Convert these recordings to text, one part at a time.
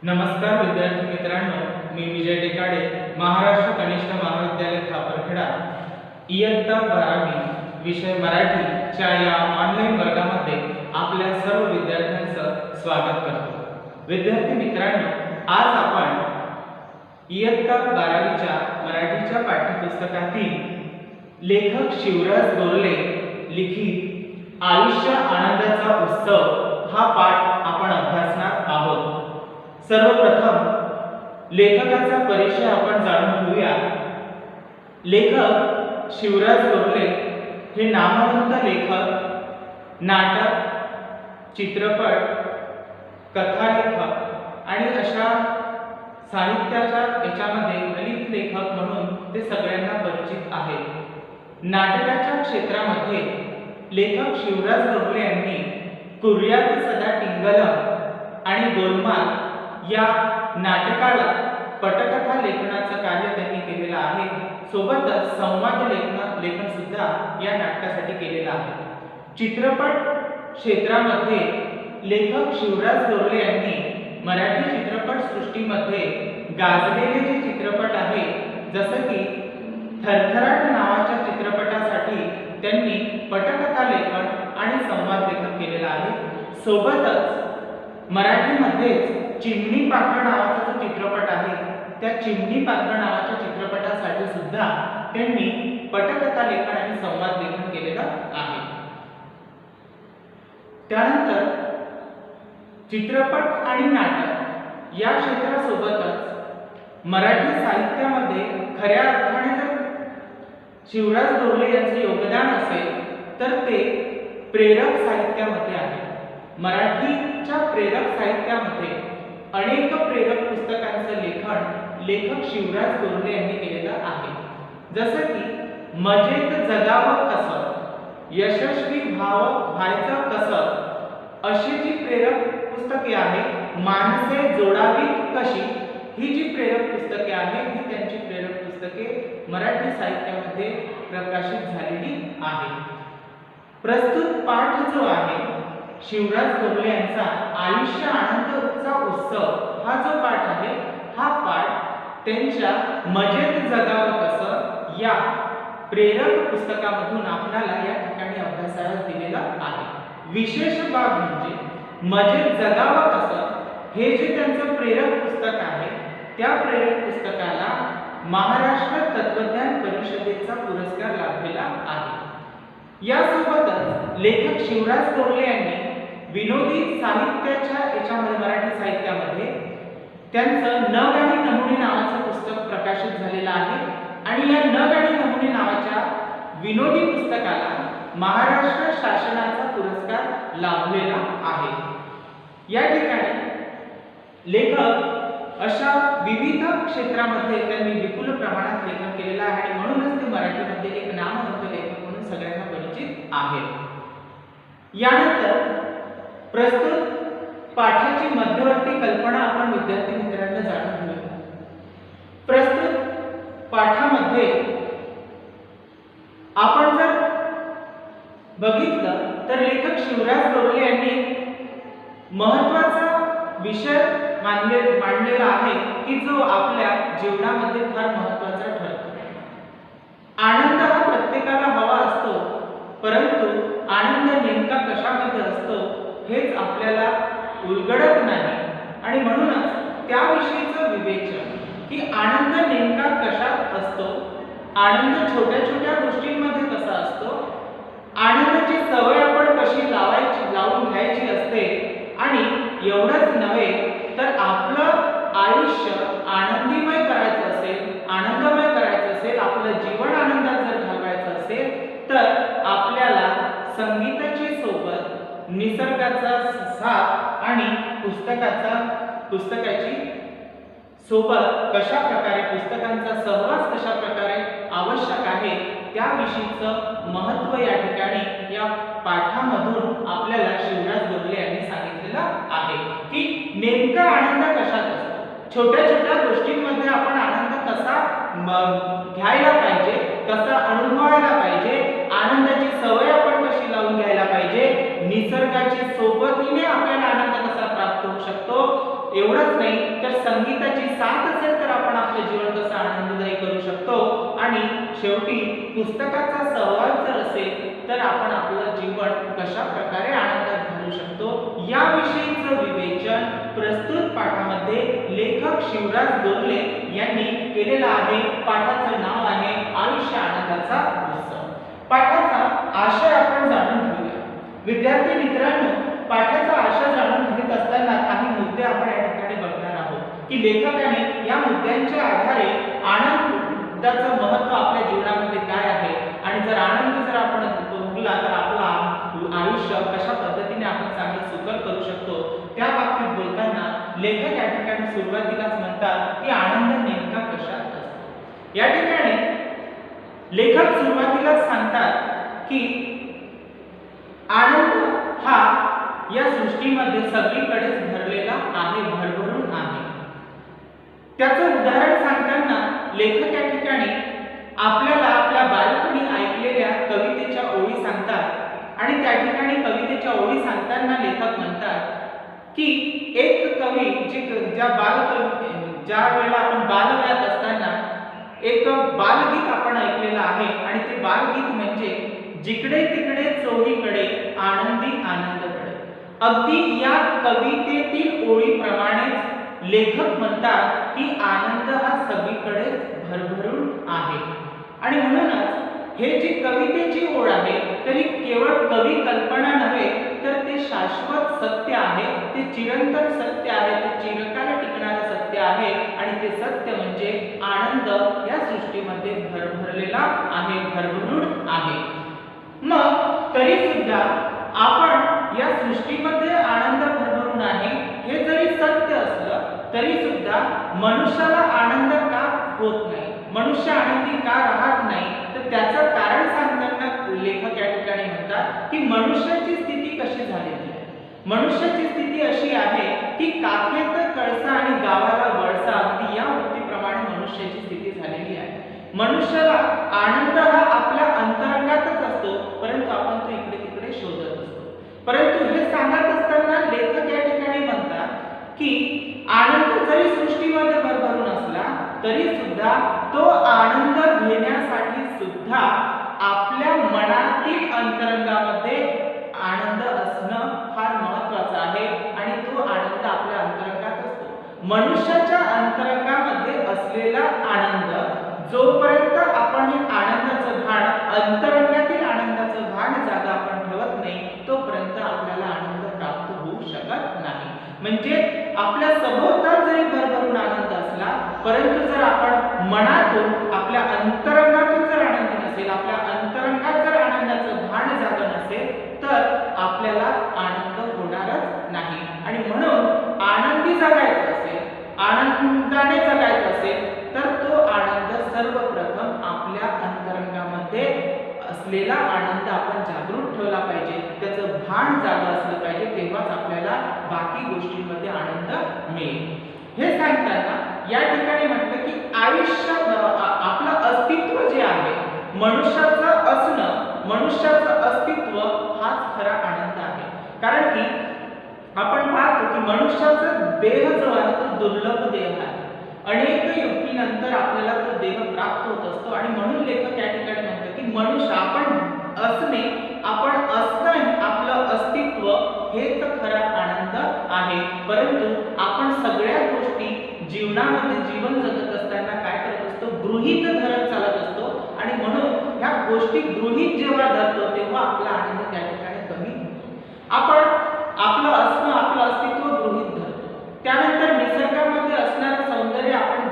नमस्कार विद्यार्थी मित्रांनो, मी विजय टेकाडे, महाराष्ट्र कनिष्ठ महाविद्यालय खापरखेडा, इयत्ता 12वी विषय मराठीच्या या ऑनलाईन वर्गामध्ये आपल्या सर्व विद्यार्थ्यांचं स्वागत करतो। विद्यार्थी मित्रांनो, आज आपण इयत्ता 12वीच्या मराठीच्या पाठ्यपुस्तकातील लेखक शिवराज गोरले लिखित आयुष्य आनंदाचा उत्सव हा पाठ आपण अभ्यासणार आहोत। सर्वप्रथम लेखकाचा परिचय आपण जाणून घेऊया। लेखक शिवराज गोरले हे नामवंत लेखक, नाटक, चित्रपट, कथालेखक आणि अशा साहित्याच्या याच्यामध्ये ललित लेखक म्हणून ते सगळ्यांना परिचित आहेत। नाटकाच्या क्षेत्रामध्ये लेखक शिवराज गोरले यांनी कुर्यात सदा टिंगलम आणि गोलमाल या नाटकाला पटकथा लेखनाचं कार्य त्यांनी केलेलं आहे। सोबतच संवाद लेखन सुद्धा या नाटकासाठी केलेलं आहे। चित्रपट क्षेत्रामध्ये लेखक शिवराज गोरले यांनी मराठी चित्रपट सृष्टीमध्ये गाजलेले जे चित्रपट आहे, जसं की थरथराट नावाच्या चित्रपटासाठी त्यांनी पटकथा लेखन आणि संवाद लेखन केलेलं आहे। सोबतच मराठीमध्येच चिमणी पाखर नावाचा जो चित्रपट आहे, त्या चिमणी पाखर नावाच्या चित्रपटासाठी सुद्धा त्यांनी पटकथा लेखन आणि संवाद लेखन केलेलं आहे। त्यानंतर चित्रपट आणि नाटक या क्षेत्रासोबतच मराठी साहित्यामध्ये खऱ्या अर्थाने जर शिवराज गोरले यांचे योगदान असेल तर ते प्रेरक साहित्यामध्ये आहे। मराठीच्या प्रेरक साहित्यामध्ये अनेक प्रेरक पुस्तकांचं लेखन लेखक शिवराज गोरले यांनी केलेलं आहे। जसं की मजेत जगावं कसं, यशस्वी व्हायचं कसं अशी जी प्रेरक पुस्तके आहेत, माणसे जोडावीत कशी ही जी प्रेरक पुस्तके आहेत, ही त्यांची प्रेरक पुस्तके मराठी साहित्यामध्ये प्रकाशित झालेली आहेत। प्रस्तुत पाठ जो आहे शिवराज गोरले यांचा आयुष्य आनंदाचा उत्सव हा जो पाठ आहे, हा पाठ त्यांच्या मजेत जगावं कसं या प्रेरक पुस्तकामधून आपल्याला या ठिकाणी अभ्यासाला दिलेला आहे। विशेष बाब म्हणजे मजेत जगावं कसं हे जे त्यांचं प्रेरक पुस्तक आहे, त्या प्रेरक पुस्तकाला महाराष्ट्र तत्वज्ञान परिषदेचा पुरस्कार लाभलेला आहे। यासोबतच लेखक शिवराज गोरले यांनी विनोदी साहित्याच्या याच्यामध्ये मराठी साहित्यामध्ये त्यांचं नग आणि नमुने नावाचं पुस्तक प्रकाशित झालेलं आहे आणि या नग आणि नमुने नावाच्या विनोदी पुस्तकाला महाराष्ट्र शासनाचा पुरस्कार लाभलेला आहे। या ठिकाणी लेखक अशा विविध क्षेत्रामध्ये त्यांनी विपुल प्रमाणात लेखन केलेलं आहे आणि म्हणूनच ते मराठीमध्ये एक नामवंत लेखक म्हणून सगळ्यांना परिचित आहेत। यानंतर प्रस्तुत पाठाची मध्यवर्ती कल्पना आपण विद्यार्थी मित्रांना जाणून घेऊया। प्रस्तुत पाठामध्ये आपण जर बघितलं तर लेखक शिवराज गोरले यांनी महत्त्वाचा विषय मांडलेला आहे की जो आपल्या जीवनामध्ये फार महत्त्वाचा ठरतो। आनंद हा प्रत्येकाला हवा असतो, परंतु आनंद नेमका कशामध्ये असतो हेच आपल्याला उलगडत नाही आणि म्हणूनच त्याविषयीचं विवेचन की आनंद नेमका कशात असतो, आनंद छोट्या छोट्या गोष्टींमध्ये कसा असतो, आनंदाची सवय आपण कशी लावून घ्यायची असते आणि एवढंच नव्हे तर आपलं आयुष्य आनंदीमय करायचं असेल, आनंदमय करायचं असेल, आपलं जीवन आनंदात जर घालवायचं असेल तर आपल्याला संगीताची सोबत निसर्गाचा साथ आणि पुस्तकाची सोबत कशा प्रकारे, पुस्तकांचा सहवास कशा प्रकारे आवश्यक आहे त्याविषयीचं महत्त्व या ठिकाणी या पाठामधून आपल्याला शिवराज गोरले यांनी सांगितलेलं आहे की नेमका आनंद कशात असतो, छोट्या छोट्या गोष्टींमध्ये आपण आनंद कसा घ्यायला पाहिजे, कसा अनुभवायला पाहिजे, आनंदाची सवय आपण कशी लावून घ्यायला पाहिजे, निसर्गाच्या सोबतीने आपल्याला आनंद कसा प्राप्त होऊ शकतो एवढंच नाही तर संगीताची साथ असेल तर आपण आपले जीवन कसं आनंददायी करू शकतो, आणि शेवटी पुस्तकाचा सहवास जर असेल तर आपण आपलं जीवन कशा प्रकारे आनंदात घालू शकतो याविषयीचं विवेचन प्रस्तुत पाठामध्ये लेखक शिवराज डोरले यांनी केलेलं आहे. पाठाचं नाव आहे आयुष्य आनंदाचा उत्सव. पाठाचा आशय आपण जाणून घेऊया. विद्यार्थी मित्रांनो, पाठाचा आशय जाणून घेत असताना काही मुद्दे आपण या ठिकाणी बघणार आहोत की लेखकाने या मुद्द्यांच्या आधारे आनंदाचं महत्त्व आपल्या जीवनामध्ये काय आहे, आणि जर आनंद जर आपण भोगला तर आपलं आयुष्य कशा पद्धतीने आपण चांगलं सुकर करू शकतो त्या बाबतीत बोलताना लेखक या ठिकाणी सुरुवातीलाच म्हणतात की आनंद नेमका कशात असतो. या ठिकाणी लेखक सुरुवातीलाच सांगतात की आनंद हा या सृष्टीमध्ये सगळीकडेच भरलेला आहे, भरभरून आहे. त्याचं उदाहरण सांगताना लेखक या ठिकाणी आपल्याला आपल्या बालपणी ऐकलेल्या कवितेच्या ओळी सांगतात, आणि त्या ठिकाणी कवितेच्या ओळी सांगताना लेखक म्हणतात की एक कवी ज्या वेळेला आपण बालवयात असताना एक बालगीत आपण ऐकलेलं आहे, आणि ते बालगीत म्हणजे जिकडे तिकडे चोहीकडे आनंदी आनंदकडे. अगदी या कवितेतील ओळीप्रमाणेच लेखक म्हणतात की आनंद हा सगळीकडे भरभरून आहे. आणि म्हणूनच हे जी कवितेची ओळ आहे तरी केवळ कवी कल्पना नव्हे तर ते शाश्वत सत्य आहे, ते चिरंतन सत्य आहे, ते चिरकाल टिकणारं सत्य आहे, आणि ते सत्य म्हणजे आनंद या सृष्टीमध्ये भरभरलेला आहे, भरभरून आहे. मग तरी सुद्धा आपण या सृष्टीमध्ये आनंद भरभरून आहे हे जरी सत्य असलं तरी सुद्धा मनुष्याला आनंद का होत नाही, मनुष्य आनंदी का राहत नाही, तर त्याचं कारण सांगताना लेखक या ठिकाणी म्हणतात की मनुष्याची स्थिती कशी झालेली आहे. मनुष्याची स्थिती अशी आहे की काखेत कळसा आणि गावाला वळसा, अगदी या उक्तीप्रमाणे मनुष्याची स्थिती झालेली आहे. मनुष्याला आनंद हा आपल्या अंतरंगातच असतो, परंतु आपण तो इकडे तिकडे शोधत असतो. परंतु हे सांगत असताना लेखक या ठिकाणी म्हणतात की आनंद जरी सृष्टीमध्ये भरभरून असला तरी सुद्धा तो आनंद घेण्यासाठी सुद्धा आपल्या मनातील अंतरंगामध्ये आनंद असणं फार महत्त्वाचं आहे, आणि तो आनंद आपल्या अंतरंगात असतो. मनुष्याच्या अंतरंगामध्ये असलेला आनंद जोपर्यंत आपण हे आनंदाचं भान, अंतरंगातील आनंदाचं भान जागा आपण ठेवत नाही तोपर्यंत आपल्याला आनंद प्राप्त होऊ शकत नाही. म्हणजे आपल्या सभोवताल जरी भरभरून आनंद असला परंतु जर आपण मनातून आपल्या अंतरंगातून जर आनंदी नसेल, आपल्या अंतरंगात जर आनंदाचं भान जागा नसेल तर आपल्याला आनंद होणारच नाही. आणि म्हणून आनंदी जगायचं असेल, आनंदाने जगायचं असेल तर तो आनंद सर्वप्रथम आपल्या अंतरंगामध्ये असलेला आनंद आपण जागृत ठेवला पाहिजे, त्याचं भान जागा असलं पाहिजे, तेव्हाच आपल्याला बाकी गोष्टींमध्ये आनंद मिळेल. हे सांगताना या ठिकाणी म्हटलं की आयुष्य आपलं अस्तित्व जे आहे, मनुष्याचं असणं, मनुष्याचं अस्तित्व हाच खरा आनंद आहे. कारण की आपण पाहतो की मनुष्याचा देह जो आहे तो दुर्लभ देह आहे. अनेक युगानंतर आपल्याला तो देह प्राप्त होत असतो, आणि म्हणून लेखक या ठिकाणी म्हणतो की मनुष्य आपण असणे, आपण असणं, आपलं अस्तित्व हेच खरा आनंद आहे. परंतु आपण सगळ्या गोष्टी जीवनामध्ये जीवन जगत असताना काय करत असतो, गृहीत धरत चालत असतो, आणि म्हणून ह्या गोष्टी गृहीत जेव्हा धरतो तेव्हा आपला आनंद त्या ठिकाणी कमी होतो. आपण आपलं असणं, आपलं अस्तित्व गृहीत धरतो. त्यानंतर निसर्गामध्ये असणारं सौंदर्य आपण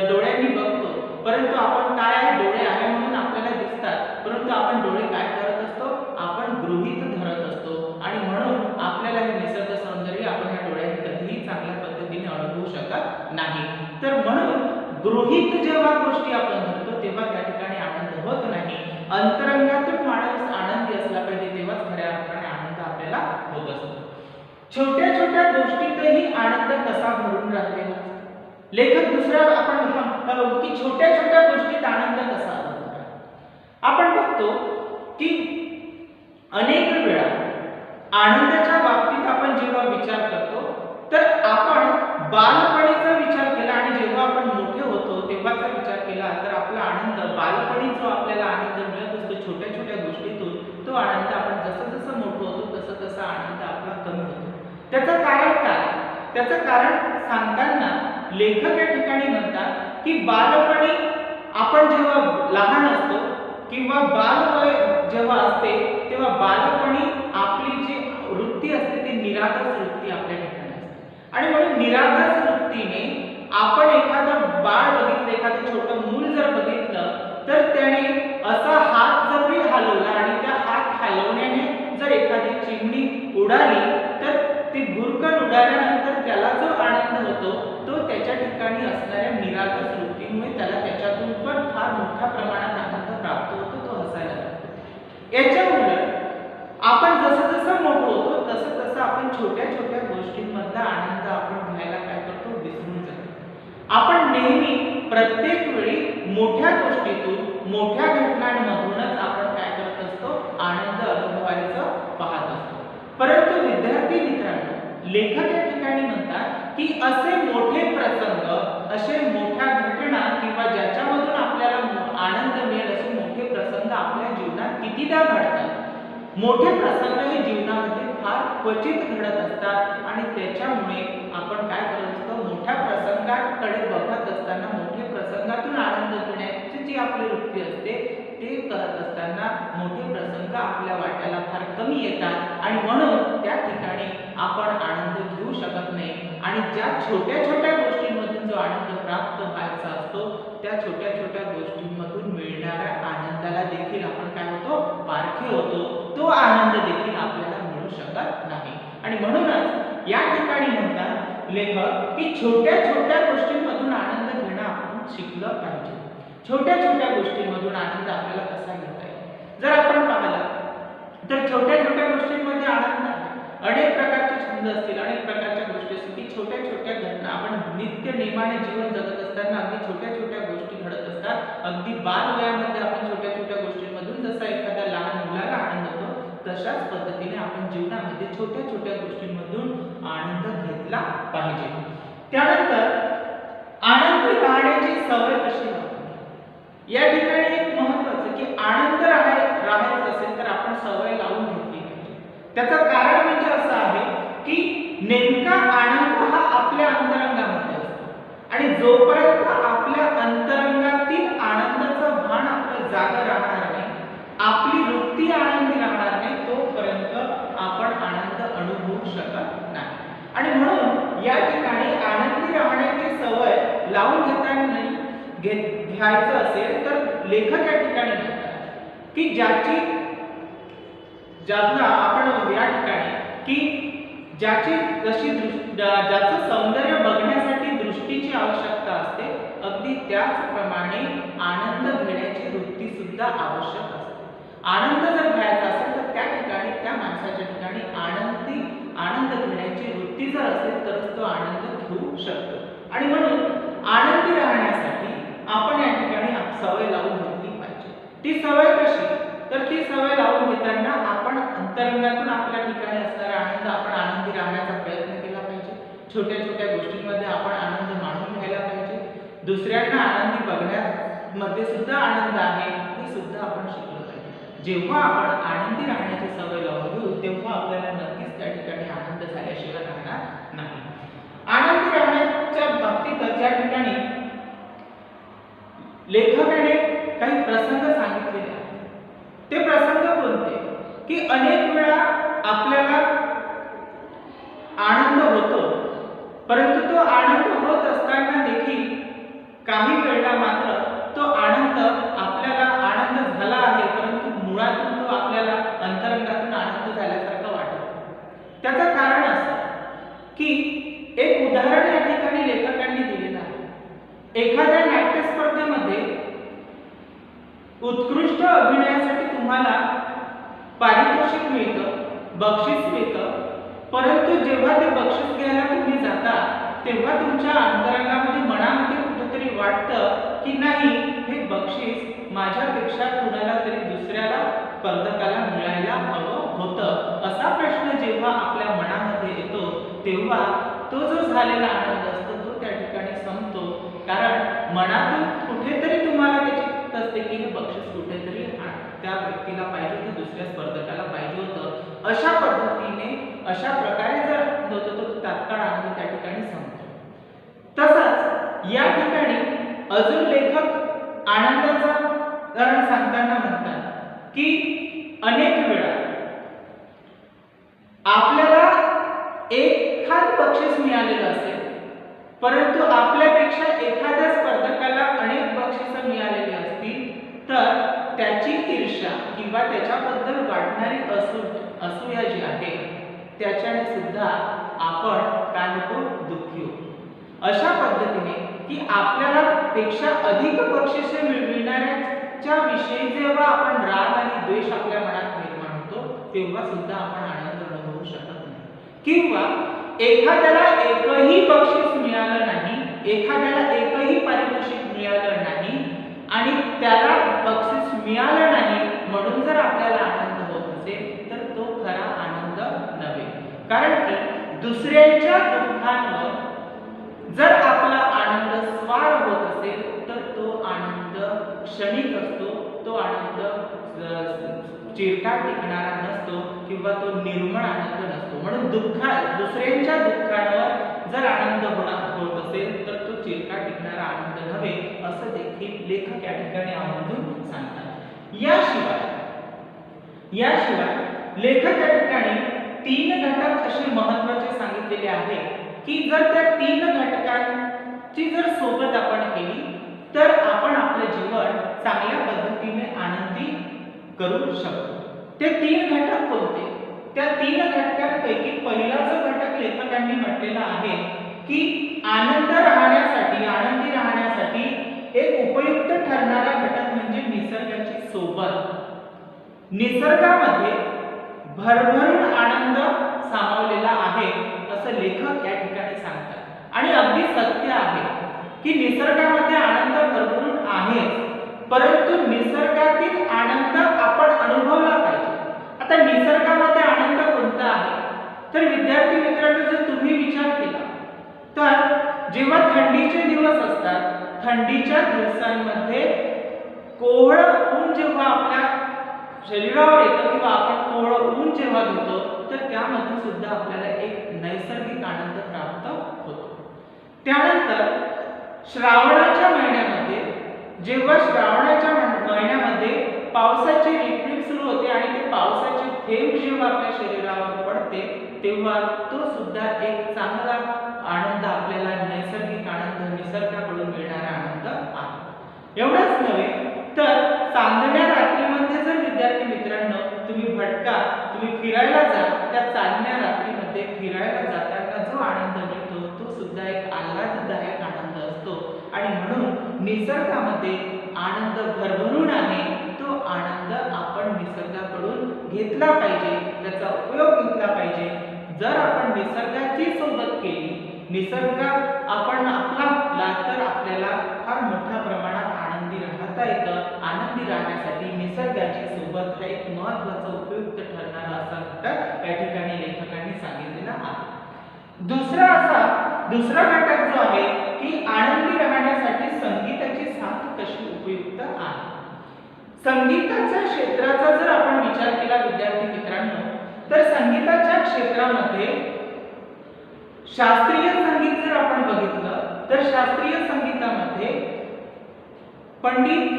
डोळ्यांनी बघतो, परंतु आपण काय आहे, डोळे आहे म्हणून आपल्याला दिसतात, परंतु आपण डोळे काय करत असतो, आपण गृहीत धरत असतो, आणि म्हणून आपल्याला हे निसर्ग सौंदर्य आपण ह्या डोळ्यांनी कधीही चांगल्या पद्धतीने अनुभवू शकत नाही. तर म्हणून गृहीत जेव्हा गोष्टी आपण धरतो तेव्हा त्या ठिकाणी आनंद होत नाही. अंतरंगातून माणूस आनंदी असला पाहिजे, तेव्हाच खऱ्या अर्थाने आनंद आपल्याला होत असतो. छोट्या छोट्या गोष्टीतही आनंद कसा भरून राहिलेला. लेखक दुसरा आपण बघू की छोट्या छोट्या गोष्टीत आनंद कसा होतो. आपण बघतो की अनेक वेळा आनंदाच्या बाबतीत आपण जेव्हा विचार करतो तर आपण बालपणीचा विचार केला आणि जेव्हा आपण मोठे होतो तेव्हाचा विचार केला तर आपला आनंद बालपणी जो आपल्याला आनंद मिळत असतो छोट्या छोट्या गोष्टीतून, तो आनंद आपण जसं जसं मोठं होतो तसं तसा आनंद आपला कमी होतो. त्याचं कारण काय? त्याचं कारण सांगताना लेखक या ठिकाणी म्हणतात की बालपणी आपण जेव्हा लहान असतो किंवा बालवय जेव्हा असते तेव्हा बालपणी आपली जी वृत्ती असते ती निरागस वृत्ती आपल्या ठिकाणी असते. आणि म्हणून निरागस वृत्तीने आपण एखादं बाळ बघितलं, एखादं छोटं मूल जर बघितलं तर त्याने असा हात जरी हलवला आणि त्या हात हलवण्याने जर एखादी चिमणी उडाली तर ती भुरकन उडाल्यानंतर त्याला जो आनंद होतो तो त्याच्या ठिकाणी असणाऱ्या निरागस वृत्तीमुळे त्याला त्याच्यातून पण फार मोठ्या प्रमाणात आनंद प्राप्त होतो, तो हसायला लागतो. याच्या उलट आपण जसं जसं मोठं होतो तसं तसं आपण छोट्या छोट्या गोष्टींमधला आनंद आपण घ्यायला काय करतो, विसरून जातो. आपण नेहमी प्रत्येक वेळी मोठ्या गोष्टीतून मोठ्या घटनांमधूनच आपण काय करत असतो, आनंद अनुभवायचं पाहत असतो. परंतु विद्यार्थी मित्रांनो, लेखक या ठिकाणी म्हणतात की असे मोठे प्रसंग, असे मोठ्या घटना किंवा ज्याच्यामधून आपल्याला आनंद मिळेल असे मोठे प्रसंग आपल्या जीवनात कितीदा घडतात. मोठे प्रसंग हे जीवनामध्ये फार क्वचित घडत असतात आणि त्याच्यामुळे आपण काय करत असतो, मोठ्या प्रसंगाकडे बघत असताना मोठे प्रसंगातून आनंद घेण्याची जी आपली वृत्ती असते ते करत असताना मोठे प्रसंग आपल्या वाट्याला फार कमी येतात आणि म्हणून त्या ठिकाणी आपण आनंद घेऊ शकत नाही. आणि ज्या छोट्या छोट्या गोष्टींमधून जो आनंद प्राप्त व्हायचा असतो त्या छोट्या छोट्या गोष्टींमधून मिळणाऱ्या आनंदाला देखील आपण काय होतो, पारखे होतो. तो आनंद देखील आपल्याला मिळू शकत नाही. आणि म्हणूनच या ठिकाणी म्हणतात लेखक की छोट्या छोट्या गोष्टींमधून आनंद घेणं आपण शिकलं पाहिजे. छोट्या छोट्या गोष्टींमधून आनंद आपल्याला कसा घेता येईल, जर आपण पाहिलं तर छोट्या छोट्या गोष्टींमध्ये आनंद आहे. अनेक प्रकारचे छंद असतील, अनेक प्रकारच्या गोष्टी असतील की छोट्या छोट्या घटना आपण नित्य नेमाने जीवन जगत असताना अगदी छोट्या छोट्या गोष्टी घडत असतात. अगदी बालवयामध्ये आपण छोट्या छोट्या गोष्टींमधून जसा एखाद्या लहान मुलाला आनंद होतो तशाच पद्धतीने आपण जीवनामध्ये छोट्या छोट्या गोष्टींमधून आनंद घेतला पाहिजे. त्यानंतर आनंदी राहण्याची सवय कशी लावावी, या ठिकाणी एक महत्त्वाचं की आनंद राहायचं असेल तर आपण सवय लावून घेतली पाहिजे. त्याचं कारण म्हणजे असं आहे की नेमका आनंद हा आपल्या अंतरंगामध्ये असतो आणि जोपर्यंत आपल्या अंतरंगातील आनंदाचं भान आपलं जागं राहणार नाही, आपली वृत्ती आनंदी राहणार नाही, तोपर्यंत आपण आनंद अनुभवू शकत नाही. आणि म्हणून या ठिकाणी आनंदी राहण्याची सवय लावून घेताना घ्यायचं असेल तर लेखक या ठिकाणी म्हणतात की ज्याला आपण या ठिकाणी की ज्याचं सौंदर्य बघण्यासाठी दृष्टीची आवश्यकता असते, अगदी त्याचप्रमाणे आनंद घेण्याची वृत्ती सुद्धा आवश्यक असते. आनंद जर घ्यायचा असेल तर त्या ठिकाणी त्या माणसाच्या ठिकाणी आनंद घेण्याची वृत्ती जर असेल तरच तो आनंद घेऊ शकतो. आणि म्हणून आनंदी राहण्यासाठी आपण या ठिकाणी सवय लावून घेतली पाहिजे. ती सवय कशी, तर ती सवय लावून घेताना आपण अंतरंगातून आपल्या ठिकाणी असणारा आनंद आपण आनंदी राहण्याचा प्रयत्न केला पाहिजे. छोट्या छोट्या गोष्टींमध्ये आपण आनंद माणून घ्यायला पाहिजे. दुसऱ्यांना आनंदी बघण्यामध्ये सुद्धा आनंद आहे हे सुद्धा आपण शिकलो पाहिजे. जेव्हा आपण आनंदी राहण्याची सवय लावून घेऊ तेव्हा आपल्याला नक्कीच त्या ठिकाणी आनंद झाल्याशिवाय राहणार नाही. आनंदी राहण्याच्या बाबतीत या ठिकाणी लेखकाने काही प्रसंग सांगितलेले आहेत. ते प्रसंग कोणते की अनेक वेळा आपल्याला आनंद होतो, परंतु तो आनंद होत असताना देखील काही वेळा मात्र तो आनंद आपल्याला आनंद झाला आहे परंतु मुळातून तो आपल्याला अंतरंगातून आनंद झाल्यासारखं वाटत. त्याचं कारण असं की एक उदाहरण या ठिकाणी लेखकांनी दिलेलं आहे. एखाद्या नाट्य स्पर्धेमध्ये उत्कृष्ट अभिनयासाठी तुम्हाला पारितोषिक मिळतं, बक्षीस मिळतं, परंतु जेव्हा ते बक्षीस घ्यायला तुम्ही जाता तेव्हा तुमच्या अंतरंगामध्ये मनामध्ये कुठेतरी वाटतं की नाही, हे बक्षीस माझ्यापेक्षा कुणाला तरी दुसऱ्याला स्पर्धकाला मिळायला हवं होतं. असा प्रश्न जेव्हा आपल्या मनामध्ये येतो तेव्हा तो जो झालेला आनंद असतो तो त्या ठिकाणी संपतो, कारण मनातून कुठेतरी तुम्हाला त्याची चिंता असते की हे बक्षीस कुठेतरी त्या व्यक्तीला पाहिजे होतं, दुसऱ्या स्पर्धकाला पाहिजे होतं. अशा पद्धतीने अशा प्रकारे जर होतो तो तात्काळ आनंद त्या ठिकाणी संपतो. तसंच या ठिकाणी अजून लेखक आनंदाचा उदाहरण सांगताना म्हणतात की अनेक वेळा आपल्याला एखाद बक्षीस मिळालेलं असेल, परंतु आपल्यापेक्षा एखाद्या स्पर्धकाला अनेक बक्षिसं मिळालेली असतील, तर त्याची ईर्ष्या किंवा त्याच्याबद्दल वाटणारी असूया जी आहे त्याच्याने सुद्धा आपण काय होतो, दुःखी होतो. अशा पद्धतीने की आपल्याला पेक्षा अधिक बक्षिसे मिळविणाऱ्याच्या विषयी जेव्हा आपण राग आणि द्वेष आपल्या मनात निर्माण होतो, तेव्हा सुद्धा आपण आनंद अनुभवू शकत नाही. किंवा एखाद्याला एकही बक्षीस मिळालं नाही, एखाद्याला एकही पारितोषिक मिळालं नाही आणि त्याला बक्षीस मिळालं नाही म्हणून जर आपल्याला आनंद होत असेल तर तो खरा आनंद नव्हे. कारण की दुसऱ्यांच्या दुःखांवर जर आपला आनंद स्वार होत असेल तर तो आनंद क्षणिक असतो, तो आनंद चिरकाल टिकणारा नसतो किंवा तो निर्मळ आनंद नसतो. म्हणून दुसऱ्यांच्या दुःखांवर जर आनंद होत असेल तर तो चिरकाल टिकणारा आनंद नव्हे, असं देखील लेखक या ठिकाणी आवर्जून सांगतात. याशिवाय लेखक या ठिकाणी 3 घटक असे महत्त्वाचे सांगितलेले आहे की जर त्या 3 घटकांची जर सोबत आपण केली तर आपण आपले जीवन चांगल्या पद्धतीने आनंदी करू शकतो. ते 3 घटक कोणते? त्या 3 घटकांपैकी पहिला जो घटक लेखकांनी म्हटलेला आहे की आनंदी राहण्यासाठी एक उपयुक्त ठरणारा घटक म्हणजे निसर्गाची सोबत. निसर्गामध्ये भरभरून आनंद सामावलेला आहे असं लेखक या ठिकाणी सांगतात आणि अगदी सत्य आहे की निसर्गामध्ये आनंद भरभरून आहे, परंतु निसर्गातील आनंद आपण अनुभवला पाहिजे. आता निसर्गामध्ये आनंद कोणता आहे तर विद्यार्थी मित्रांनो, जर तुम्ही विचार केला तर जेव्हा थंडीचे दिवस असतात, थंडीच्या दिवसांमध्ये कोवळं ऊन जेव्हा आपल्या शरीरावर येतं किंवा आपण कोवळं ऊन जेव्हा घेतो तर त्यामध्ये सुद्धा आपल्याला एक नैसर्गिक आनंद प्राप्त होतो. त्यानंतर श्रावणाच्या महिन्यामध्ये जेव्हा पावसाची रिपरिप सुरू होते आणि ते पावसाचे थेंब जेव्हा आपल्या शरीरावर पडते तेव्हा तो सुद्धा एक चांगला आनंद, आपल्याला नैसर्गिक आनंद, निसर्गाकडून मिळणारा आनंद आहे. एवढंच नव्हे तर चांदण्या रात्रीमध्ये जर विद्यार्थी मित्रांनो तुम्ही तुम्ही फिरायला जा, त्या चांदण्या रात्रीमध्ये फिरायला जाताना जो आनंद मिळतो तो सुद्धा एक आल्हाददायक आनंद असतो. आणि म्हणून निसर्गामध्ये आनंद भरभरून आहे, तो आनंद आपण निसर्गाकडून घेतला पाहिजे, त्याचा उपयोग घेतला पाहिजे. जर आपण निसर्गाची सोबत केली, निसर्ग आपण आपला तर आपल्याला फार मोठ्या प्रमाणात आनंदी राहता येतं. आनंदी राहण्यासाठी निसर्गाची सोबत हा एक महत्त्वाचा उपयुक्त ठरणारा असा घटक या ठिकाणी लेखकांनी सांगितलेला आहे. दुसरा घटक जो आहे की आनंदी राहण्यासाठी संगीताची साथ कशी उपयुक्त आहे. संगीताच्या क्षेत्राचा जर आपण विचार केला विद्यार्थी मित्रांनो तर संगीताच्या क्षेत्रामध्ये शास्त्रीय संगीत जर आपण बघितलं तर शास्त्रीय संगीतामध्ये पंडित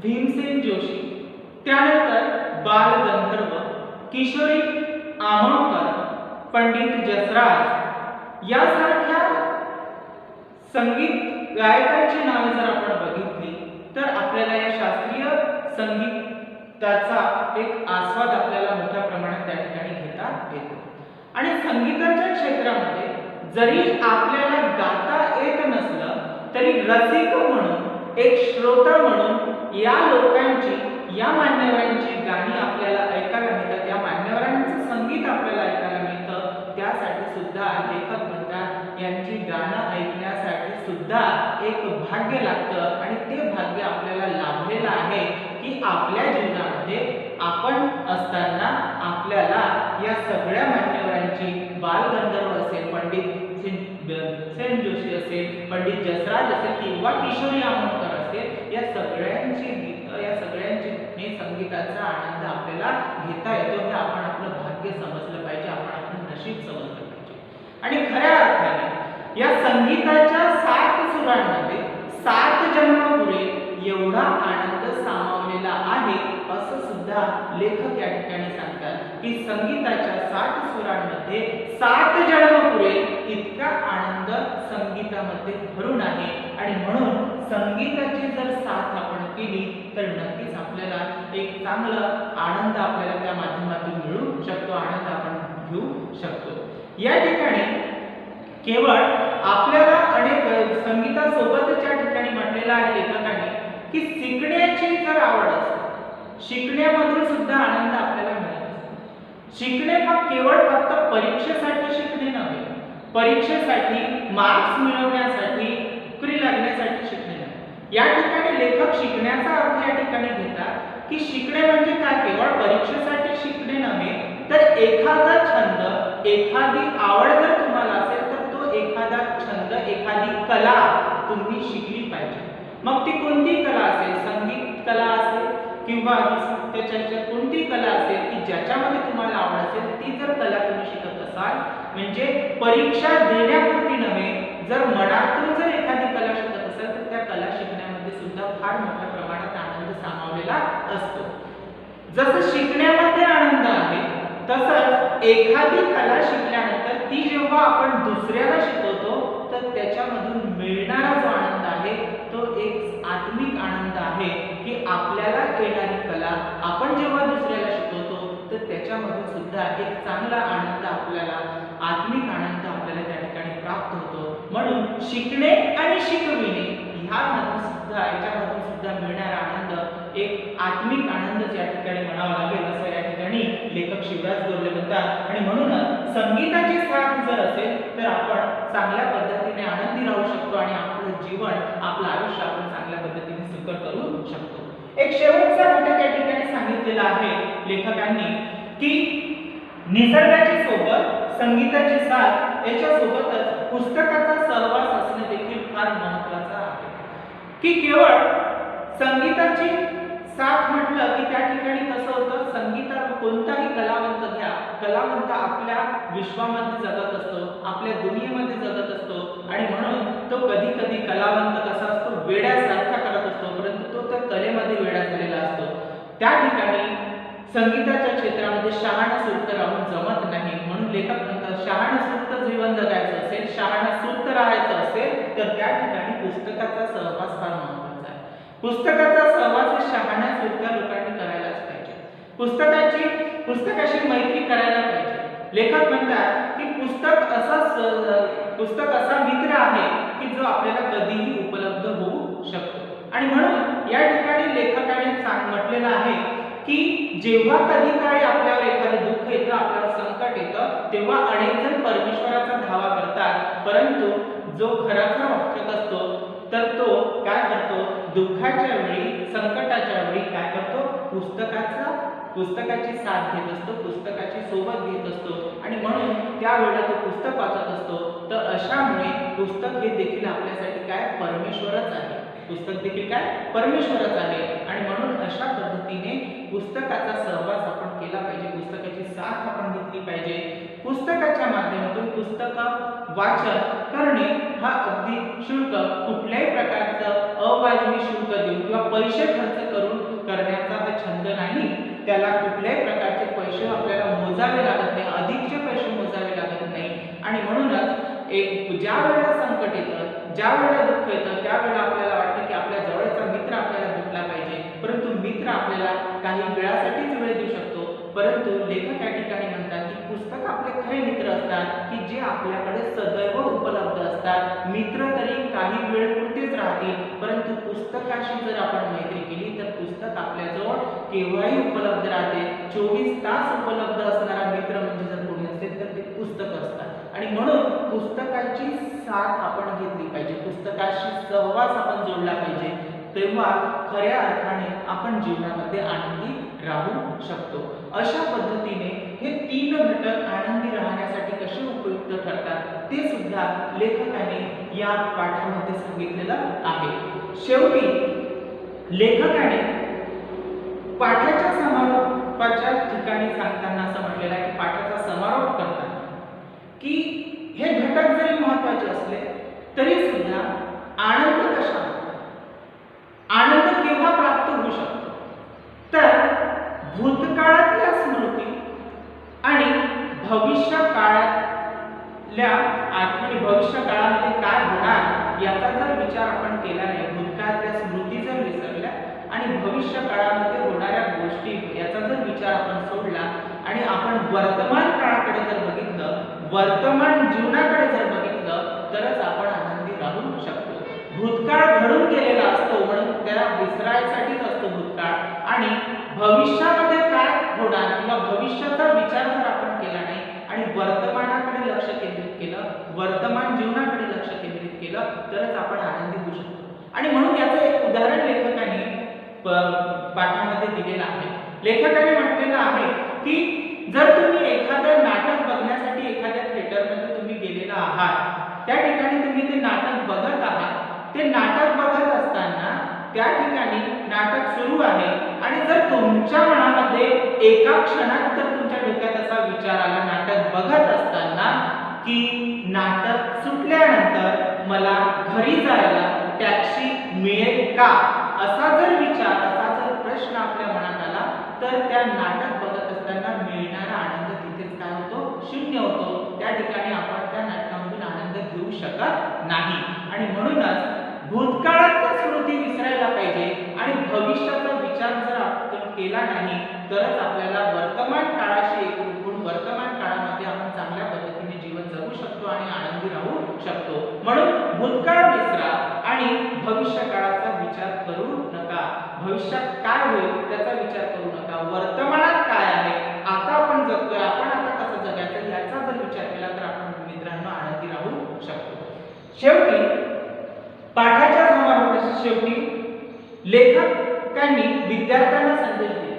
भीमसेन जोशी, त्यानंतर बाल गंधर्व किशोरी आमोणकर, पंडित जसराज यासारख्या संगीत गायकांची नावे जर आपण बघितली तर आपल्याला या शास्त्रीय संगीताचा एक आस्वाद आपल्याला मोठ्या प्रमाणात त्या ठिकाणी घेता येतो. आणि संगीताच्या क्षेत्रामध्ये जरी आपल्याला गाता येत नसलं तरी रसिक म्हणून, एक श्रोता म्हणून या लोकांची, या मान्यवरांची गाणी आपल्याला ऐकायला मिळतात, या मान्यवरांचं संगीत आपल्याला ऐकायला मिळतं. त्यासाठी सुद्धा लेखक म्हणतात यांची गाणं ऐकण्यासाठी सुद्धा एक भाग्य लागतं आणि ते भाग्य आपल्याला लाभलेलं आहे की आपल्या जीवनामध्ये आपण असताना आपल्याला या सगळ्या मान्यवरांची बाल गंधर्व असेल, पंडित सेन जोशी असेल, पंडित जसराज असेल किंवा किशोरी आमोणकर असेल, या सगळ्यांची गीतं, या सगळ्यांची संगीताचा आनंद आपल्याला घेता येतो. हे आपण आपलं भाग्य समजलं पाहिजे, आपण आपलं नशीब समजलं पाहिजे. आणि खऱ्या अर्थाने या संगीताच्या 7 सुरांमध्ये 7 जन्म पुरेल एवढा आनंद सामावलेला आहे, असं सुद्धा लेखक या ठिकाणी सांगतात की संगीताच्या 7 सुरांमध्ये 7 जन्म पुरेल इतका आनंद संगीतामध्ये भरून आहे. आणि म्हणून संगीताची जर साथ आपण केली तर नक्कीच आपल्याला एक चांगला आनंद आपल्याला त्या माध्यमातून मिळू शकतो, आनंद आपण घेऊ शकतो. या ठिकाणी केवळ आपल्याला अनेक संगीतासोबतच या ठिकाणी म्हटलेलं आहे लेखकांनी की शिकण्याची जर आवड असेल, शिकण्यामधून सुद्धा आनंद आपल्याला मिळतो. शिकणे केवळ फक्त परीक्षेसाठी शिकणे नव्हे, परीक्षेसाठी मार्क्स मिळवण्यासाठी, नोकरी लागण्यासाठी शिकणे नव्हे. या ठिकाणी लेखक शिकण्याचा अर्थ या ठिकाणी घेतात की शिकणे म्हणजे काय, केवळ परीक्षेसाठी शिकणे नव्हे तर एखादा छंद, एखादी आवड जर तुम्हाला असेल तर तो एखादा छंद, एखादी कला तुम्ही शिकली पाहिजे. मग ती कोणती कला असेल, संगीत कला असेल किंवा त्याच्या कोणती कला असेल की ज्याच्यामध्ये तुम्हाला आवड असेल, ती जर कला तुम्ही शिकत असाल म्हणजे परीक्षा देण्यापुरती नव्हे, जर मनातून जर एखादी कला शिकत असाल तर त्या कला शिकण्यामध्ये सुद्धा फार मोठ्या प्रमाणात आनंद सामावलेला असतो. जसं शिकण्यामध्ये आनंद आहे तसंच एखादी कला शिकल्यानंतर ती जेव्हा आपण दुसऱ्याला शिकवतो तर त्याच्यामधून मिळणारा जो आनंद आहे तो एक आत्मिक आनंद आहे की आपल्याला येणारी कला आपण जेव्हा दुसऱ्याला शिकवतो तर त्याच्यामधून सुद्धा एक चांगला आनंद, आपल्याला आत्मिक आनंद आपल्याला त्या ठिकाणी प्राप्त होतो. म्हणून शिकणे आणि शिकविणे ह्यामधून सुद्धा, याच्यामधून सुद्धा मिळणारा आनंद एक आत्मिक आनंद या ठिकाणी म्हणावा लागेल असं या ठिकाणी लेखक शिवराज डोरले म्हणतात. आणि म्हणूनच संगीताची साथ जर असेल तर आपण चांगल्या पद्धतीने आनंदी राहू शकतो आणि आपलं जीवन, आपलं आयुष्य आपण चांगल्या पद्धतीने सुकर करू शकतो. एक शेवटचा घटक या ठिकाणी सांगितलेला आहे लेखकांनी की निसर्गाची सोबत, संगीताची साथ याच्यासोबतच पुस्तकाचा सहवास असणे देखील फार महत्त्वाचा आहे. की केवळ संगीताची साथ म्हटलं की त्या ठिकाणी कसं होतं, संगीतात कोणताही कलावंत घ्या, कलावंत आपल्या विश्वामध्ये जगत असतो, आपल्या दुनियेमध्ये जगत असतो आणि म्हणून तो कधी कधी कलावंत कसा असतो, वेड्यासारखा करत असतो, परंतु तो त्या कलेमध्ये वेडा झालेला असतो. त्या ठिकाणी संगीताच्या क्षेत्रामध्ये शहाणा सुरत राहून जमत नाही. म्हणून लेखक म्हणतात शहाणा सुरत जीवन जगायचं असेल, शहाणा सुरत राहायचं असेल तर त्या ठिकाणी पुस्तकाचा सहवास फार महत्त्वाचा आहे. पुस्तकाचा सहवास शहाणा सुरत लोकांनी करायलाच पाहिजे. पुस्तकाशी मैत्री करायला पाहिजे. लेखक म्हणतात की पुस्तक असा मित्र आहे की जो आपल्याला कधीही उपलब्ध होऊ शकतो. आणि म्हणून या ठिकाणी लेखकाने म्हटलेलं आहे की जेव्हा कधी काळी आपल्यावर एखादं दुःख येतं, आपल्यावर संकट येतं, तेव्हा अनेक जण परमेश्वराचा धावा करतात, परंतु जो खरा वाचक असतो तर तो काय करतो, दुःखाच्या वेळी, संकटाच्या वेळी काय करतो, पुस्तकाची साथ घेत असतो, पुस्तकाची सोबत घेत असतो आणि म्हणून त्यावेळेला तो पुस्तक वाचत असतो. तर अशामुळे पुस्तक हे देखील आपल्यासाठी काय, परमेश्वरच आहे. पुस्तक देखील काय, परमेश्वरच आहे. आणि म्हणून अशा पद्धतीने पुस्तकाचा सहवास आपण केला पाहिजे, पुस्तकाची साथ आपण घेतली पाहिजे. पुस्तकाच्या माध्यमातून पुस्तक वाचन करणे हा अगदी शुल्क, कुठल्याही प्रकारचं अवाजवी शुल्क देऊन किंवा पैसे खर्च करून करण्याचा हा छंद नाही. त्याला कुठल्याही प्रकारचे पैसे आपल्याला मोजावे लागत नाही, अधिकचे पैसे मोजावे लागत नाही. आणि म्हणूनच ज्या वेळेला संकट येतं, ज्या वेळेला दुःख येतं, त्यावेळेला आपल्याला वाटतं की आपल्या जवळचा मित्र आपल्याला भेटला पाहिजे, परंतु मित्र आपल्याला काही वेळासाठीच वेळ देऊ शकतो. परंतु लेखक या ठिकाणी म्हणतात की पुस्तक आपले खरे मित्र असतात की जे आपल्याकडे सदैव उपलब्ध असतात. मित्र तरी काही वेळ पुरतेच राहतील, परंतु पुस्तकाशी जर आपण मैत्री केली तर पुस्तक आपल्याजवळ केव्हाही उपलब्ध राहते. 24 तास उपलब्ध असणारा मित्र म्हणजे जर कोणी असेल तर ते पुस्तक असतात. आणि म्हणून पुस्तकाची साथ आपण घेतली पाहिजे, पुस्तकाशी सहवास आपण जोडला पाहिजे, तेव्हा खऱ्या अर्थाने आपण जीवनामध्ये आनंदी राहू शकतो. अशा पद्धतीने हे 3 घटक आनंदी राहण्यासाठी कसे उपयुक्त ठरतात ते सुद्धा लेखकाने या पाठामध्ये सांगितलेलं आहे. शेवटी लेखकाने पाठाच्या समारोपाच्या ठिकाणी सांगताना असं म्हटलेलं आहे की पाठाचा समारोप करताना की हे घटक जरी महत्त्वाचे असले तरी सुद्धा आनंद कशा, आनंद केव्हा प्राप्त होऊ शकतो, तर भूतकाळातल्या स्मृती आणि भविष्य काळातल्या आठवणी, भविष्य काळामध्ये काय होणार याचा जर विचार आपण केला नाही, भूतकाळातल्या स्मृती जर विसरल्या आणि भविष्य काळामध्ये होणाऱ्या गोष्टी याचा जर विचार आपण सोडला आणि आपण वर्तमान काळाकडे जर बघितलं, वर्तमान जीवनाकडे जर बघितलं तरच आपण आनंदी राहू शकतो. भूतकाळ घडून गेलेला असतो म्हणून त्याला विसरायसाठीच असतो भूतकाळ, आणि भविष्यामध्ये काय होणार किंवा भविष्याचा विचार जर आपण केला नाही आणि वर्तमानाकडे लक्ष केंद्रित केलं, वर्तमान जीवनाकडे लक्ष केंद्रित केलं तरच आपण आनंदी होऊ शकतो. आणि म्हणून याचं एक उदाहरण लेखकाने पाठामध्ये दिलेलं आहे. लेखकाने म्हटलेलं आहे की जर तुम्ही एखादं नाटक बघण्यासाठी एखाद्या थिएटरमध्ये तुम्ही गेलेला आहात, त्या ठिकाणी तुम्ही ते नाटक बघत आहात, ते नाटक बघत असताना त्या ठिकाणी नाटक सुरू आहे आणि जर तुमच्या मनामध्ये एका क्षणात जर तुमच्या डोक्यात असा विचार आला नाटक बघत असताना की नाटक सुटल्यानंतर मला घरी जायला टॅक्सी मिळेल का, असा जर विचार, असा जर प्रश्न आपल्या मनात आला तर त्या नाटक बघत असताना मिळणारा आनंद तिथेच काय होतो, शून्य होतो. त्या ठिकाणी आपण त्या नाटकामधून आनंद घेऊ शकत नाही. आणि म्हणूनच भूतकाळातल्या स्मृती विसरायला पाहिजे आणि भविष्याचा विचार जर आपण केला नाही तरच आपल्याला वर्तमान काळाशी एकरूप होऊन वर्तमान काळामध्ये आपण चांगल्या पद्धतीने जीवन जगू शकतो आणि आनंदी राहू शकतो. म्हणून भूतकाळ विसरा आणि भविष्य काळाचा विचार करू नका. भविष्यात काय होईल त्याचा विचार करू नका. वर्तमानात काय आहे, आता आपण जगतोय, आपण आता कसं जगायचं याचा जर विचार केला तर आपण मित्रांनो आनंदी राहू शकतो. शेवटी पाठाच्या समारोपाच्या शेवटी लेखकांनी विद्यार्थ्यांना संदेश दिला.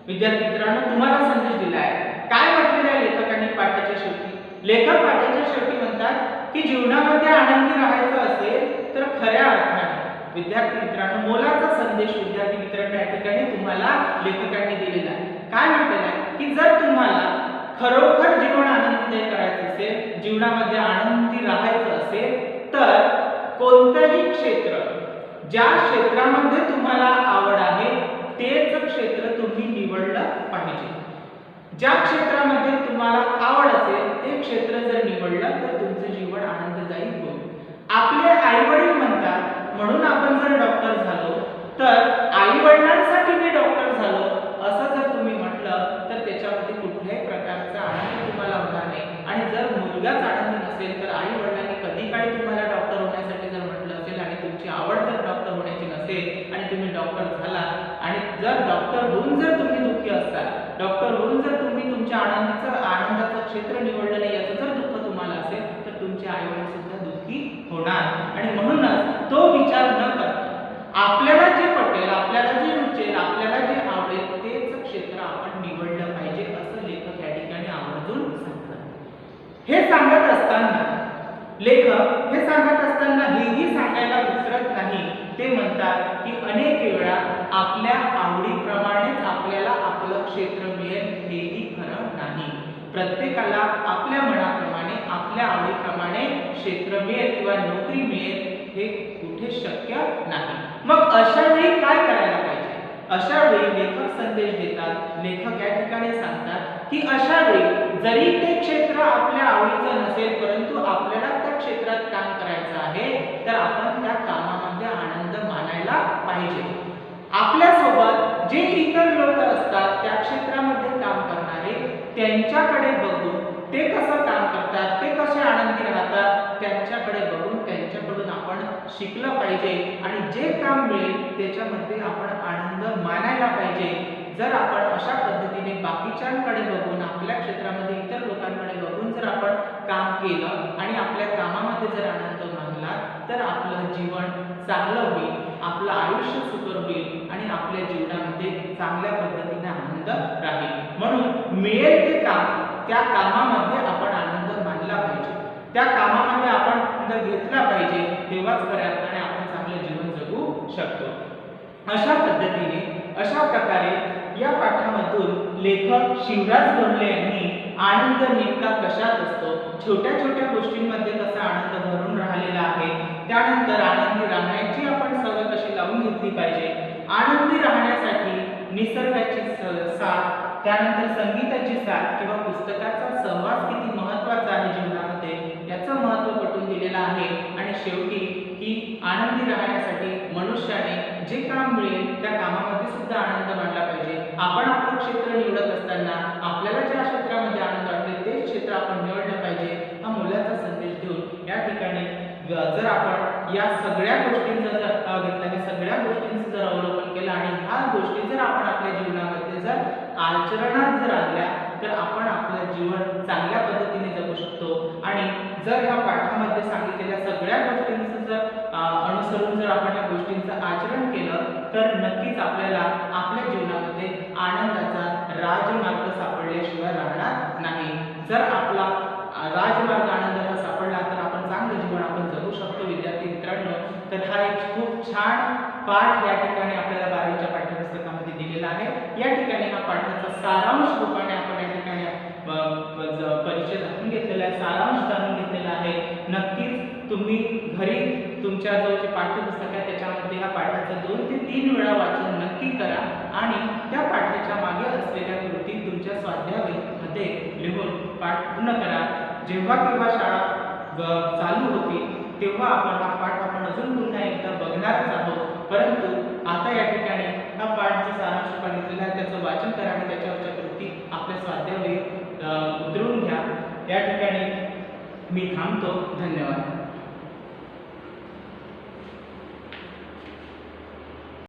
विद्यार्थी मित्रांनो, तुम्हाला संदेश दिला आहे. काय म्हटलेलं आहे लेखकांनी पाठाच्या शेवटी? लेखक पाठाच्या शेवटी म्हणतात की जीवनामध्ये आनंदी राहायचं असेल तर खऱ्या अर्थाने, विद्यार्थी मित्रांनो मोलाचा संदेश विद्यार्थी मित्रांनो या ठिकाणी तुम्हाला लेखकांनी दिलेला आहे. काय म्हटलेलं आहे की जर तुम्हाला खरोखर जीवन आनंददायी करायचं असेल, जीवनामध्ये आनंदी राहायचं असेल तर कोणतंही क्षेत्र, ज्या क्षेत्रामध्ये तुम्हाला आवड आहे तेच क्षेत्र तुम्ही निवडलं पाहिजे. ज्या क्षेत्रामध्ये तुम्हाला आवड असेल ते क्षेत्र जर निवडलं तर तुमचं जीवन आनंददायी होईल. आपले आई वडील म्हणतात म्हणून आपण जर डॉक्टर झालो, तर आई वडिलांसाठी मी डॉक्टर झालो असं जर तुम्ही म्हटलं तर त्याच्यामध्ये कुठल्याही प्रकारचा आनंद तुम्हाला होणार नाही. आणि जर मुलगाच आनंदी नसेल तर आई वडिलांनी कधी काळी तुम्हाला डॉक्टर होण्यासाठी जर म्हटलं असेल आणि तुमची आवड जर डॉक्टर होण्याची नसेल आणि तुम्ही डॉक्टर झाला आणि जर डॉक्टर होऊन जर तुम्ही दुःखी असाल, डॉक्टर होऊन जर तुम्ही तुमच्या आनंदाचं क्षेत्र निवडलं नाही याचं जर दुःख तुम्हाला असेल तर तुमचे आई वडील सुद्धा दुःखी होणार. आणि म्हणूनच तो विचार न करता आपल्याला जे पटेल, आपल्याला जे रुचेल, आपल्याला जे आवडेल तेच क्षेत्र आपण निवडलं पाहिजे असं लेखक या ठिकाणी आवर्जून सांगतात. हे सांगत असताना लेखक हे सांगत असताना हेही सांगायला विसरत नाही. ते म्हणतात की अनेक वेळा आपल्या आवडीप्रमाणेच आपल्याला आपलं क्षेत्र मिळेल हेही खरं नाही. प्रत्येकाला आपल्या मनाप्रमाणे, आपल्या आवडीप्रमाणे क्षेत्र मिळेल किंवा नोकरी मिळेल हे कुठे शक्य नाही. मग अशा वेळी काय करायला पाहिजे? अशा वेळी लेखक संदेश देतात. लेखक या ठिकाणी सांगतात की अशा वेळी जरी ते क्षेत्र आपल्या आवडीचं नसेल परंतु आपल्याला त्या क्षेत्रात काम करायचं आहे तर आपण त्या कामामध्ये आनंद मानायला पाहिजे. आपल्यासोबत जे इतर लोक असतात त्या क्षेत्रामध्ये काम करणारे त्यांच्याकडे बघून ते कसं काम करतात, ते कसे आनंदी राहतात त्यांच्याकडे बघून त्यांच्याकडून आपण शिकलं पाहिजे आणि जे काम मिळेल त्याच्यामध्ये आपण आनंद मानायला पाहिजे. जर आपण अशा पद्धतीने बाकीच्यांकडे बघून, आपल्या क्षेत्रामध्ये इतर लोकांकडे बघून जर आपण काम केलं आणि आपल्या कामामध्ये जर आनंद मानला तर आपलं जीवन चांगलं होईल. आपलं आयुष्य सुकर होईल आणि आपल्या जीवनामध्ये चांगल्या पद्धतीने आनंद राहील. म्हणून मिळेल ते काम, त्या कामामध्ये आपण आनंद मानला पाहिजे, त्या कामामध्ये आपण आनंद घेतला पाहिजे, तेव्हाच खऱ्या अर्थाने आपण चांगले जीवन जगू शकतो. अशा पद्धतीने, अशा प्रकारे या पाठामधून लेखक शिवराज धोरले यांनी आनंद नेमका कशात असतो, छोट्या छोट्या गोष्टींमध्ये कसा आनंद भरून राहिलेला आहे, त्यानंतर आनंदी राहण्याची आपण सवय कशी लावून घेतली पाहिजे, आनंदी राहण्यासाठी निसर्गाची साथ, त्यानंतर संगीताची साथ किंवा पुस्तकाचा सहवास किती महत्त्वाचा आहे जीवनामध्ये याचं महत्त्व पटवून दिलेलं आहे. आणि शेवटी की आनंदी राहण्यासाठी मनुष्याने जे काम मिळेल त्या कामामध्ये सुद्धा आनंद मानला पाहिजे. आपण आपलं क्षेत्र निवडत असताना आपल्याला ज्या क्षेत्रामध्ये आनंद वाटेल तेच क्षेत्र आपण निवडलं पाहिजे, हा मोलाचा संदेश देऊन या ठिकाणी जर आपण या सगळ्या गोष्टींचा जर घेतला, या सगळ्या गोष्टींचं जर अवलोकन केलं आणि ह्या गोष्टी जर आपण आपल्या जीवनामध्ये जर आचरणात जर आणल्या तर आपण आपलं जीवन चांगल्या पद्धतीने जगू शकतो. आणि जर ह्या पाठामध्ये सांगितलेल्या सगळ्या गोष्टींचं जर अनुसरून जर आपण या गोष्टींचं आचरण केलं तर नक्कीच आपल्याला आपल्या जीवनामध्ये आनंदाचा राजमार्ग सापडल्याशिवाय राहणार नाही. जर आपला राजमार्ग आनंदाचा सापडला तर आपण चांगलं जीवन आपण जगू शकतो. विद्यार्थी मित्रांनो, तर हा एक खूप छान पाठ या ठिकाणी आपल्याला 12वीच्या पाठ्यपुस्तकामध्ये दिलेला आहे. या ठिकाणी हा पाठाचा सारांश रूपाने आपण या ठिकाणी परिचय जाणून घेतलेला आहे, सारांश जाणून घेतलेला आहे. नक्कीच तुम्ही घरी तुमच्या जो जे पाठ्यपुस्तक आहे त्याच्यामध्ये ह्या पाठाचं 2 ते 3 वेळा वाचन नक्की करा आणि त्या पाठाच्या मागे असलेल्या कृती तुमच्या स्वाध्यायामध्ये लिहून पाठ पूर्ण करा. जेव्हा केव्हा शाळा चालू होती तेव्हा आपण हा पाठ आपण अजून पुन्हा एकदा बघणारच आहोत, परंतु आता या ठिकाणी हा पाठचा सारांश बघितलेला आहे, त्याचं वाचन करा आणि त्याच्यावरच्या कृती आपल्या स्वाध्यायावर उतरवून घ्या. या ठिकाणी मी थांबतो. धन्यवाद.